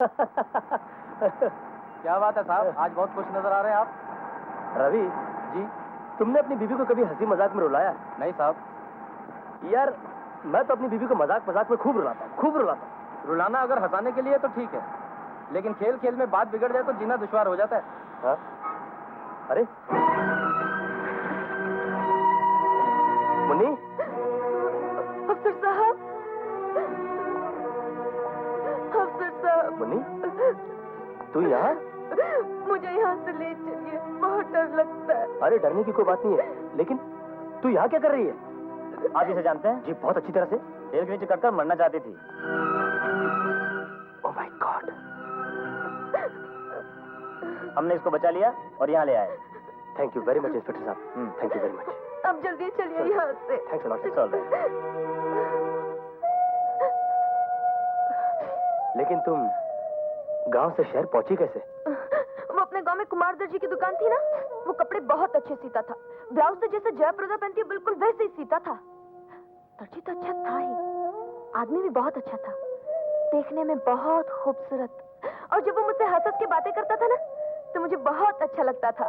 क्या बात है साहब, आज बहुत खुश नजर आ रहे हैं आप। रवि जी। तुमने अपनी बीवी को कभी हंसी मजाक में रुलाया? नहीं साहब। यार मैं तो अपनी बीवी को मजाक मजाक में खूब रुलाता हूँ, खूब रुलाता हूँ। रुलाना अगर हंसाने के लिए तो ठीक है, लेकिन खेल खेल में बात बिगड़ जाए तो जीना दुश्वार हो जाता है। हाँ? अरे मुन्नी। अफसर साहब, अफसर साहब। मुन्नी तू यहाँ? मुझे यहाँ से ले चलिए, बहुत डर लगता है। अरे डरने की कोई बात नहीं है, लेकिन तू यहाँ क्या कर रही है? आप इसे जानते हैं? जी बहुत अच्छी तरह से। जेल के नीचे कटकर मरना चाहती थी। Oh my God. हमने इसको बचा लिया और यहाँ ले आए। Thank you very much inspector साहब, थैंक यू वेरी मच। अब जल्दी चलिए यहाँ से। Thanks a lot. It's all right. लेकिन तुम गांव से शहर पहुंची कैसे? वो अपने गांव में कुमार दर्जी जी की दुकान थी ना, वो कपड़े बहुत अच्छे सीता था। ब्लाउज तो जैसे जयप्रदा पहनती है बिल्कुल वैसे ही सीता था। दर्जी तो अच्छा था ही, आदमी भी बहुत अच्छा था, देखने में बहुत खूबसूरत। और जब वो मुझसे हंस हंस के बातें करता था ना, तो मुझे बहुत अच्छा लगता था।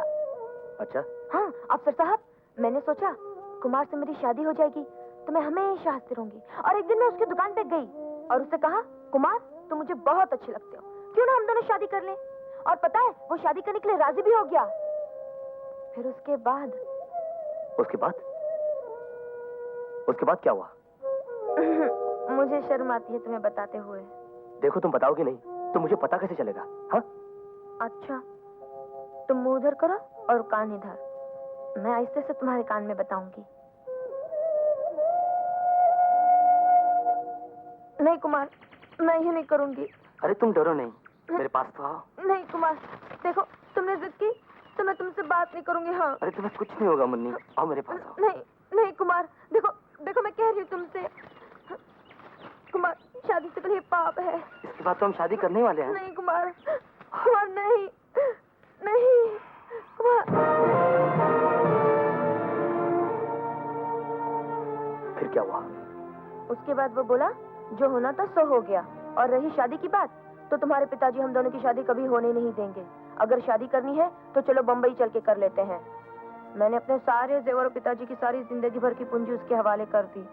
अच्छा। हाँ अफसर साहब, मैंने सोचा कुमार से मेरी शादी हो जाएगी तो मैं हमेशा हंसती रहूंगी। और एक दिन मैं उसकी दुकान पे गई और उससे कहा, कुमार तुम मुझे बहुत अच्छे लगते हो, क्यों ना हम दोनों शादी कर लें। और पता है वो शादी करने के लिए राजी भी हो गया। फिर उसके बाद क्या हुआ? मुझे शर्म आती है तुम्हें बताते हुए। देखो तुम बताओगे नहीं तो मुझे पता कैसे चलेगा? हाँ? अच्छा तुम मुंह उधर करो और कान इधर, मैं आहिस्ते से तुम्हारे कान में बताऊंगी। नहीं कुमार, मैं ये नहीं करूंगी। अरे तुम डरो नहीं, मेरे पास तो आओ। नहीं कुमार, देखो तुमने जिद की तो मैं तुमसे बात नहीं करूंगी। हाँ। अरे तुम्हें कुछ नहीं होगा मुन्नी, आओ मेरे पास आओ। नहीं नहीं कुमार, देखो देखो मैं कह रही हूँ तुमसे। कुमार शादी से पहले पाप है। इसके बाद तो हम शादी करने वाले हैं। नहीं कुमार, कुमार नहीं नहीं कुमार। फिर क्या हुआ? उसके बाद वो बोला जो होना था सो हो गया। और रही शादी की बात, तो तुम्हारे पिताजी हम दोनों की शादी कभी होने नहीं देंगे। अगर शादी करनी है तो चलो बम्बई चल के कर लेते हैं। मैंने अपने सारे जेवर और पिताजी की सारी जिंदगी भर की पूंजी उसके हवाले कर दी।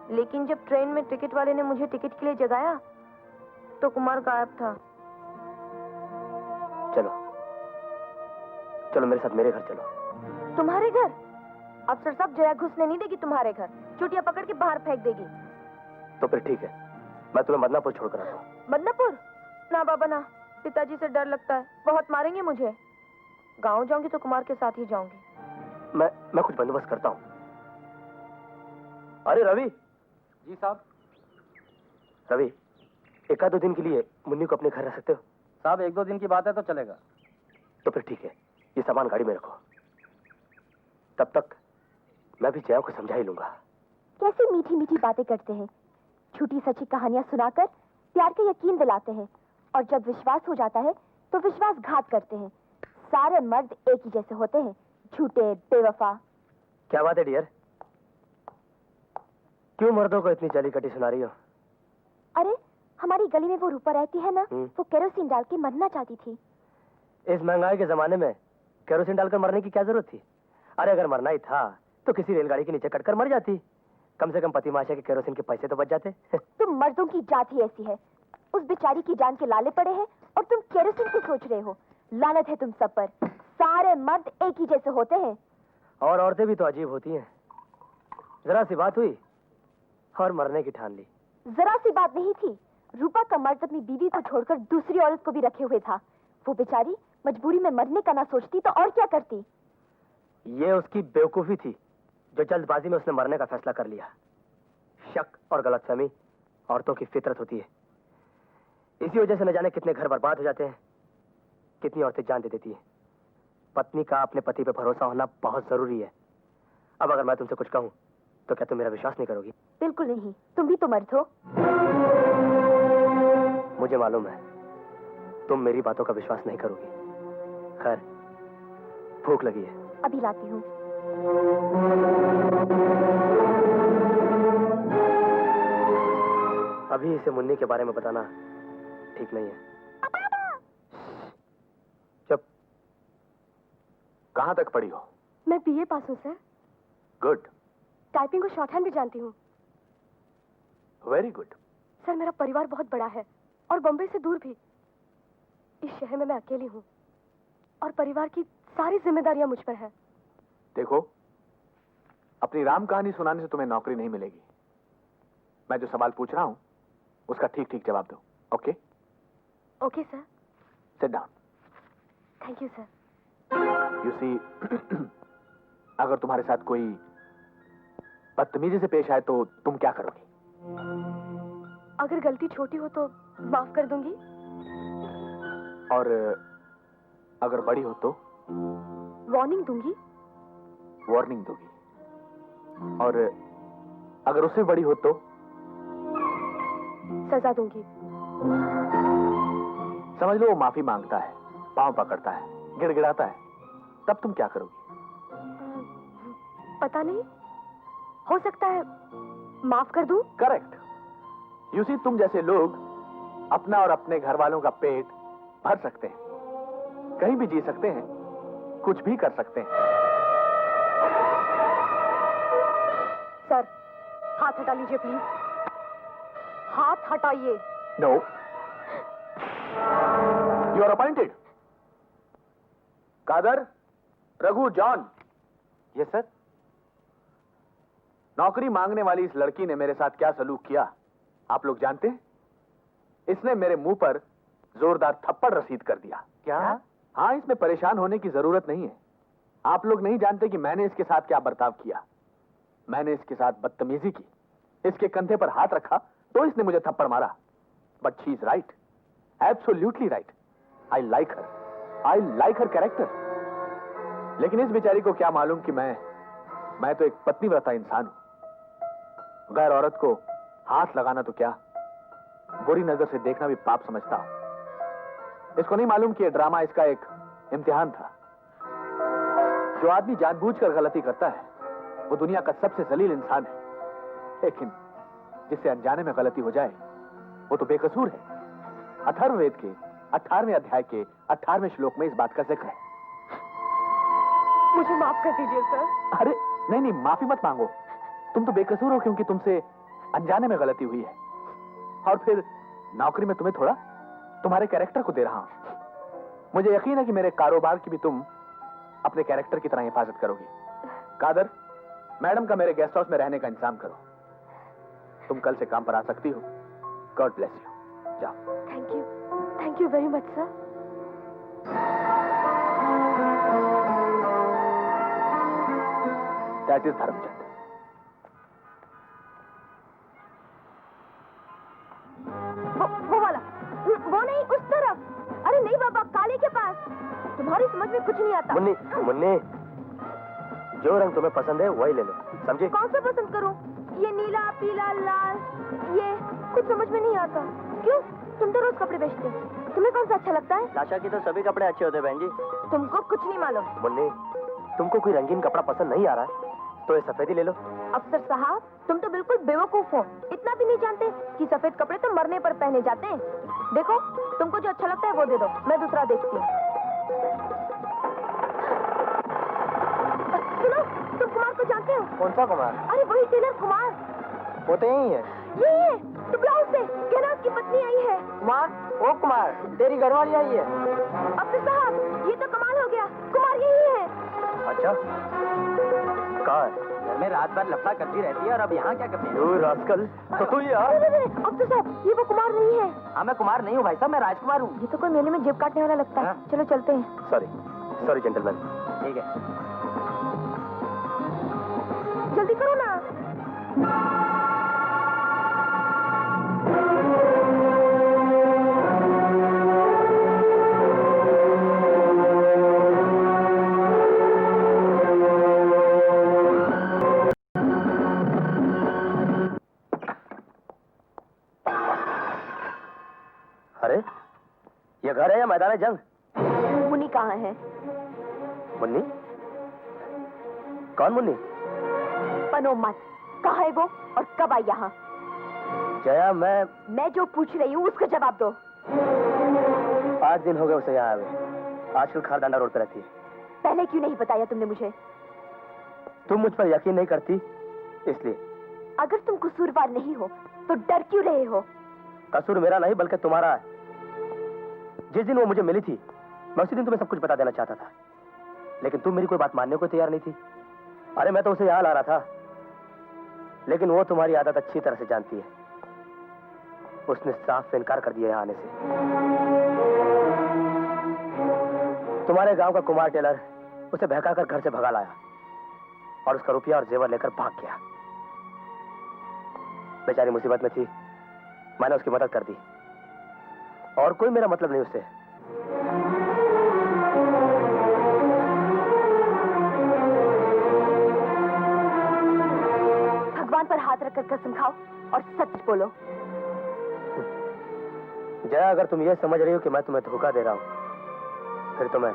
लेकिन जब ट्रेन में टिकट वाले ने मुझे टिकट के लिए जगाया तो कुमार गायब था। चलो चलो मेरे साथ मेरे घर चलो। तुम्हारे घर? अफसर साहब जया घुसने नहीं देगी तुम्हारे घर, चुटिया पकड़ के बाहर फेंक देगी। तो फिर ठीक है, मैं तुम्हें मदनापुर छोड़कर आता हूँ। बदनापुर? ना बाबा ना, पिताजी से डर लगता है, बहुत मारेंगे मुझे। गांव जाऊंगी तो कुमार के साथ ही जाऊंगी। मैं कुछ बंदोबस्त करता हूँ। अरे रवि। जी साहब। रवि, एक आध दो दिन के लिए मुन्नी को अपने घर रख सकते हो? साहब एक दो दिन की बात है तो चलेगा। तो फिर ठीक है, ये सामान गाड़ी में रखो। तब तक मैं भी जया को समझा ही लूंगा। कैसी मीठी मीठी बातें करते हैं, झूठी सच्ची कहानियां सुनाकर प्यार का यकीन दिलाते हैं, और जब विश्वास हो जाता है तो विश्वासघात करते हैं। सारे मर्द एक ही जैसे होते हैं, झूठे बेवफा। क्या बात है डियर, क्यों मर्दों को इतनी चाली कटी सुना रही हो? अरे हमारी गली में वो रूपा रहती है ना, वो केरोसिन डाल के मरना चाहती थी। इस महंगाई के जमाने में केरोसिन डालकर मरने की क्या जरूरत थी? अरे अगर मरना ही था तो किसी रेलगाड़ी के नीचे कटकर मर जाती, कम से कम पति माशा के केरोसिन के पैसे तो बच जाते। तुम मर्दों की जात ही ऐसी है, उस बेचारी की जान के लाले पड़े हैं और तुम केरोसिन की सोच रहे हो। लानत है तुम सब पर, सारे मर्द एक ही जैसे होते हैं। और औरतें भी तो अजीब होती हैं। जरा सी बात हुई और मरने की ठान ली। जरा सी बात नहीं थी, रूपा का मर्द अपनी बीवी को छोड़कर दूसरी औरत को भी रखे हुए था। वो बेचारी मजबूरी में मरने का ना सोचती तो और क्या करती। ये उसकी बेवकूफी थी जो जल्दबाजी में उसने मरने का फैसला कर लिया। शक और गलतफहमी औरतों की फितरत होती है, इसी वजह से न जाने कितने घर बर्बाद हो जाते हैं, कितनी औरतें जान दे देती हैं। पत्नी का अपने पति पे भरोसा होना बहुत जरूरी है। अब अगर मैं तुमसे कुछ कहूं तो क्या तुम मेरा विश्वास नहीं करोगी? बिल्कुल नहीं, तुम भी तो मर्द हो। मुझे मालूम है तुम मेरी बातों का विश्वास नहीं करोगी। खैर, भूख लगी है, अभी लाती हूँ। अभी इसे मुन्नी के बारे में बताना ठीक नहीं है। कहाँ तक पढ़ी हो? मैं बीए पास हूँ सर। गुड, टाइपिंग और शॉर्ट हैंड भी जानती हूँ। Very good. सर मेरा परिवार बहुत बड़ा है और बम्बई से दूर भी। इस शहर में मैं अकेली हूँ और परिवार की सारी जिम्मेदारियां मुझ पर है। देखो, अपनी राम कहानी सुनाने से तुम्हें नौकरी नहीं मिलेगी। मैं जो सवाल पूछ रहा हूं उसका ठीक ठीक जवाब दो। Okay? Okay sir. Sit down. Thank you sir. You see, अगर तुम्हारे साथ कोई बदतमीजी से पेश आए तो तुम क्या करोगी? अगर गलती छोटी हो तो माफ कर दूंगी। और अगर बड़ी हो तो? वार्निंग दूंगी। वार्निंग दोगी। और अगर उससे बड़ी हो तो? सजा दूंगी। समझ लो वो माफी मांगता है, पांव पकड़ता है, गिड़गिड़ाता है, तब तुम क्या करोगी? पता नहीं, हो सकता है माफ कर दूं। करेक्ट। यू सी, तुम जैसे लोग अपना और अपने घर वालों का पेट भर सकते हैं, कहीं भी जी सकते हैं, कुछ भी कर सकते हैं। सर हाथ हटा लीजिए प्लीज। हाथ हटाइए। No, you are appointed. Kadar, Raghu, John. Yes sir. नौकरी मांगने वाली इस लड़की ने मेरे साथ क्या सलूक किया आप लोग जानते हैं? इसने मेरे मुंह पर जोरदार थप्पड़ रसीद कर दिया। क्या? हाँ, इसमें परेशान होने की जरूरत नहीं है। आप लोग नहीं जानते कि मैंने इसके साथ क्या बर्ताव किया। मैंने इसके साथ बदतमीजी की, इसके कंधे पर हाथ रखा तो इसने मुझे थप्पड़ मारा। But she is right, absolutely right. I like her character. लेकिन इस बेचारी को क्या मालूम कि मैं तो एक पत्नीव्रता इंसान हूं। गैर औरत को हाथ लगाना तो क्या, बुरी नजर से देखना भी पाप समझता हूं। इसको नहीं मालूम कि यह ड्रामा इसका एक इम्तिहान था। जो आदमी जानबूझकर गलती करता है वो दुनिया का सबसे जलील इंसान है, लेकिन जिससे अनजाने में गलती हो जाए वो तो बेकसूर है। अथर्ववेद के 18वें अध्याय के 18वें श्लोक में इस बात का जिक्र है। मुझे माफ कर दीजिए सर। अरे नहीं, माफी मत मांगो। तुम तो बेकसूर हो क्योंकि तुमसे अनजाने में गलती हुई है। और फिर नौकरी में तुम्हें थोड़ा तुम्हारे कैरेक्टर को दे रहा हूं। मुझे यकीन है कि मेरे कारोबार की भी तुम अपने कैरेक्टर की तरह हिफाजत करोगी। कादर, मैडम का मेरे गेस्ट हाउस में रहने का इंतजाम करो। तुम कल से काम पर आ सकती हो। God bless you. जाओ। Thank you very much sir. That is Dharmchand. वो वाला, वो नहीं, उस तरफ। अरे नहीं बाबा, काले के पास। तुम्हारी समझ में कुछ नहीं आता। मुन्नी, जो रंग तुम्हें पसंद है वही ले लो, समझे? कौन सा पसंद करूं? ये नीला, पीला, लाल, ये कुछ समझ में नहीं आता। क्यों? तुम तो रोज कपड़े बेचते हो, तुम्हें कौन सा अच्छा लगता है? लाशा की तो सभी कपड़े अच्छे होते हैं बहन जी। तुमको कुछ नहीं मालूम। मुन्नी, तुमको कोई रंगीन कपड़ा पसंद नहीं आ रहा है तो ये सफेद ही ले लो। अफसर साहब, तुम तो बिल्कुल बेवकूफ हो। इतना भी नहीं जानते कि सफेद कपड़े तो मरने पर पहने जाते हैं। देखो, तुमको जो अच्छा लगता है वो दे दो, मैं दूसरा देखती हूँ। सुनो, तुम कुमार को जानते हो? कौन सा कुमार? अरे वही टेलर कुमार। वो तो यही है। यही है, तो ब्लाउज से कहना उसकी पत्नी आई है। कुमार, ओ कुमार, तेरी घरवाली आई है। अफसर साहब, ये तो कमाल हो गया, कुमार यही है। अच्छा, कहाँ है? घर में रात भर लफड़ा करती रहती है और अब यहाँ क्या करती है? तू रास्कल, तो तू यहाँ? नहीं, अफसर साहब, ये वो कुमार नहीं है। हाँ, मैं कुमार नहीं हूँ भाई साहब, मैं राजकुमार हूँ। ये तो कोई मेले में जेब काटने वाला लगता है। चलो चलते हैं। Sorry gentleman. ठीक है। जल्दी करो ना। अरे, ये घर है या मैदान जंग? मुन्नी कहाँ है? मुन्नी? कौन मुन्नी? बनो मत, कहाँ है वो और कब आई यहाँ? जया, मैं जो पूछ रही हूँ उसका जवाब दो। 8 दिन हो गए उसे यहाँ आए। आजकल खारदांडा रोड पे रहती है। पहले क्यों नहीं बताया तुमने मुझे? तुम मुझ पर यकीन नहीं करती इसलिए। अगर तुम कसूरवार नहीं हो तो डर क्यों रहे हो? कसूर मेरा नहीं बल्कि तुम्हारा है। जिस दिन वो मुझे मिली थी मैं उसी दिन तुम्हें सब कुछ बता देना चाहता था, लेकिन तुम मेरी कोई बात मानने को तैयार नहीं थी। अरे मैं तो उसे यहाँ ला रहा था, लेकिन वो तुम्हारी आदत अच्छी तरह से जानती है। उसने साफ इनकार कर दिया यहाँ आने से। तुम्हारे गांव का कुमार टेलर उसे बहकाकर घर से भगा लाया और उसका रुपया और जेवर लेकर भाग गया। बेचारी मुसीबत में थी, मैंने उसकी मदद कर दी, और कोई मेरा मतलब नहीं उससे। भगवान पर हाथ रखकर कसम खाओ और सच बोलो। जया, अगर तुम ये समझ रही हो कि मैं तुम्हें धोखा दे रहा हूं, फिर तो मैं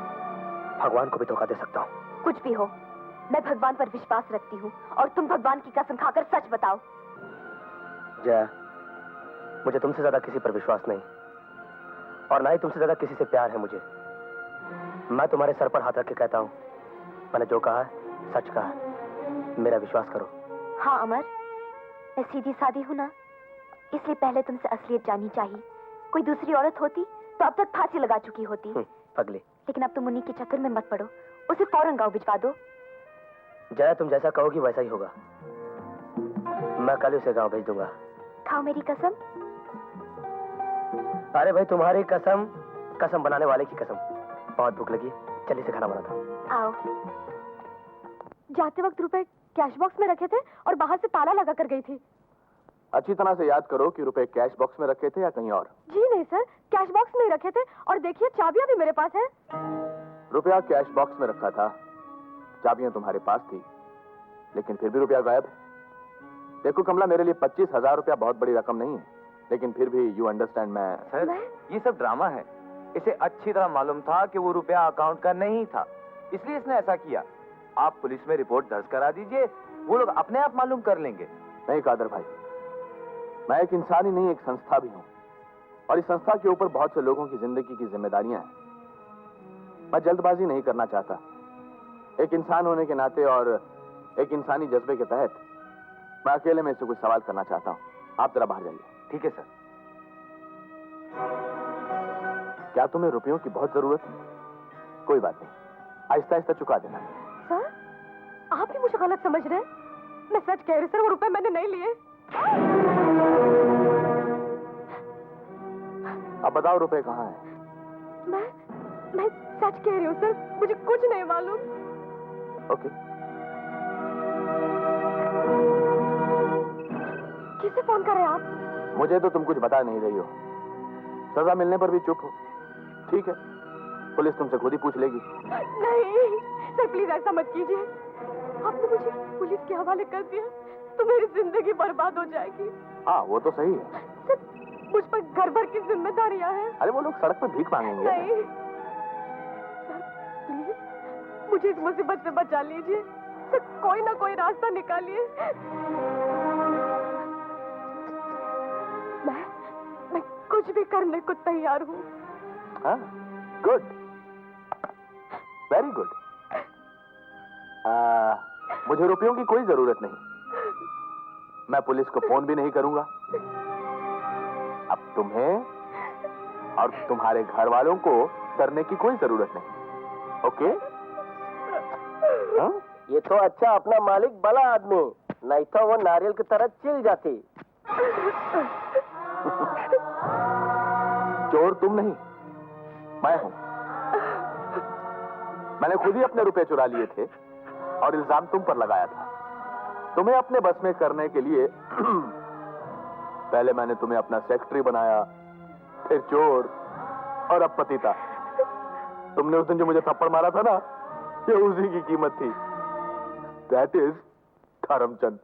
भगवान को भी धोखा दे सकता हूं। कुछ भी हो, मैं भगवान पर विश्वास रखती हूँ और तुम भगवान की कसम खाकर सच बताओ। जया, मुझे तुमसे ज्यादा किसी पर विश्वास नहीं, और ना ही तुमसे ज्यादा किसी से प्यार है मुझे। मैं तुम्हारे सर पर हाथ रख के कहता हूँ, मैंने जो कहा है सच कहा है, मेरा विश्वास करो। हाँ अमर, मैं सीधी सादी हूँ ना, इसलिए पहले तुमसे असलियत जाननी चाहिए। कोई दूसरी औरत होती तो अब तक फांसी लगा चुकी होती। पगली, लेकिन अब तुम उन्हीं के चक्कर में मत पड़ो, उसे फौरन गाँव भिजवा दो। जया, तुम जैसा कहोगी वैसा ही होगा। मैं कल उसे गांव भेज दूंगा। खाओ मेरी कसम। अरे भाई, तुम्हारी कसम, कसम बनाने वाले की कसम। बहुत भूख लगी, चलिए से खाना बनाता हूँ। आओ। जाते वक्त रुपए कैश बॉक्स में रखे थे और बाहर से ताला लगा कर गई थी। अच्छी तरह से याद करो कि रुपए कैश बॉक्स में रखे थे या कहीं और। जी नहीं सर, कैश बॉक्स में ही रखे थे, और देखिए चाबियां भी मेरे पास है। रुपया कैश बॉक्स में रखा था, चाबियां तुम्हारे पास थी, लेकिन फिर भी रुपया गायब है। देखो कमला, मेरे लिए 25,000 रुपया बहुत बड़ी रकम नहीं है, लेकिन फिर भी यू अंडरस्टैंड, मैं सर, ये सब ड्रामा है। इसे अच्छी तरह मालूम था कि वो रुपया अकाउंट का नहीं था, इसलिए इसने ऐसा किया। आप पुलिस में रिपोर्ट दर्ज करा दीजिए, वो लोग अपने आप मालूम कर लेंगे। नहीं कादर भाई, मैं एक इंसान ही नहीं, एक संस्था भी हूं, और इस संस्था के ऊपर बहुत से लोगों की जिंदगी की जिम्मेदारियां हैं। मैं जल्दबाजी नहीं करना चाहता। एक इंसान होने के नाते और एक इंसानी जज्बे के तहत मैं अकेले में इससे कुछ सवाल करना चाहता हूं। आप जरा बाहर जाइए। ठीक है सर। क्या तुम्हें रुपयों की बहुत जरूरत है? कोई बात नहीं, आहिस्ता आहिस्ता चुका देना। सर, आप भी मुझे गलत समझ रहे हैं। मैं सच कह रही सर, वो रुपए मैंने नहीं लिए। अब बताओ रुपए कहाँ हैं? मैं सच कह रही हूँ सर, मुझे कुछ नहीं मालूम। ओके। किसे फोन कर रहे हैं आप? मुझे तो तुम कुछ बता नहीं रही हो। सजा मिलने पर भी चुप हो। ठीक है, पुलिस तुमसे खुद ही पूछ लेगी। नहीं सर, प्लीज ऐसा मत कीजिए। आपने मुझे पुलिस के हवाले कर दिया तो मेरी जिंदगी बर्बाद हो जाएगी। हाँ, वो तो सही है। सर, मुझ पर घर भर की जिम्मेदारियां हैं। अरे वो लोग सड़क पर भीख मांगेंगे। नहीं सर, प्लीज मुझे इस मुसीबत से बचा लीजिए। सर, कोई ना कोई रास्ता निकालिए। मैं कुछ भी करने को तैयार हूँ। हाँ, गुड, वेरी गुड। मुझे रुपयों की कोई जरूरत नहीं। मैं पुलिस को फोन भी नहीं करूंगा। अब तुम्हें और तुम्हारे घर वालों को डरने की कोई जरूरत नहीं। ओके? हाँ? ये तो अच्छा अपना मालिक भला आदमी, नहीं तो वो नारियल की तरह चिल जाती। चोर तुम नहीं, मैं हूं। मैंने खुद ही अपने रुपए चुरा लिए थे और इल्जाम तुम पर लगाया था। तुम्हें अपने बस में करने के लिए पहले मैंने तुम्हें अपना सेक्रेटरी बनाया, फिर चोर और अब पतिता। तुमने उस दिन जो मुझे थप्पड़ मारा था ना, ये उसी की कीमत थी। That is Karamchand.